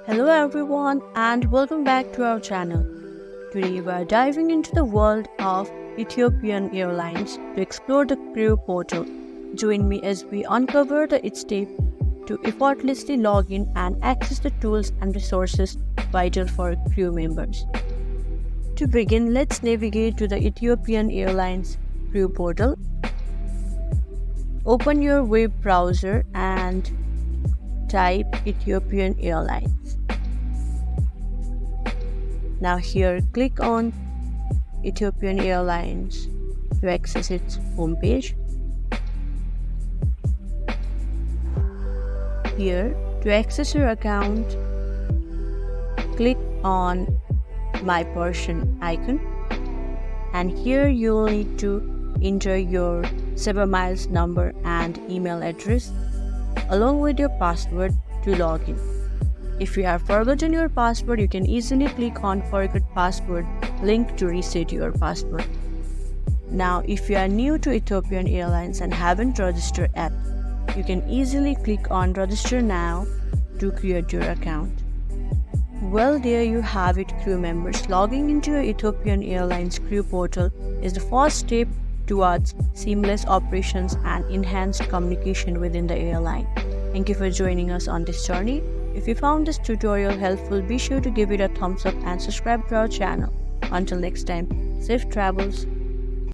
Hello everyone and welcome back to our channel. Today we are diving into the world of Ethiopian Airlines to explore the crew portal. Join me as we uncover its step to effortlessly log in and access the tools and resources vital for crew members. To begin, let's navigate to the Ethiopian Airlines crew portal. Open your web browser and type Ethiopian Airlines. Now here, click on Ethiopian Airlines to access its homepage. Here, to access your account, click on My Person icon, and here you will need to enter your 7 miles number and email address along with your password to log in. If you have forgotten your password, you can easily click on Forget Password link to reset your password. Now, if you are new to Ethiopian Airlines and haven't registered yet, you can easily click on Register Now to create your account. Well, there you have it, crew members. Logging into your Ethiopian Airlines crew portal is the first step towards seamless operations and enhanced communication within the airline. Thank you for joining us on this journey. If you found this tutorial helpful, be sure to give it a thumbs up and subscribe to our channel. Until next time, safe travels.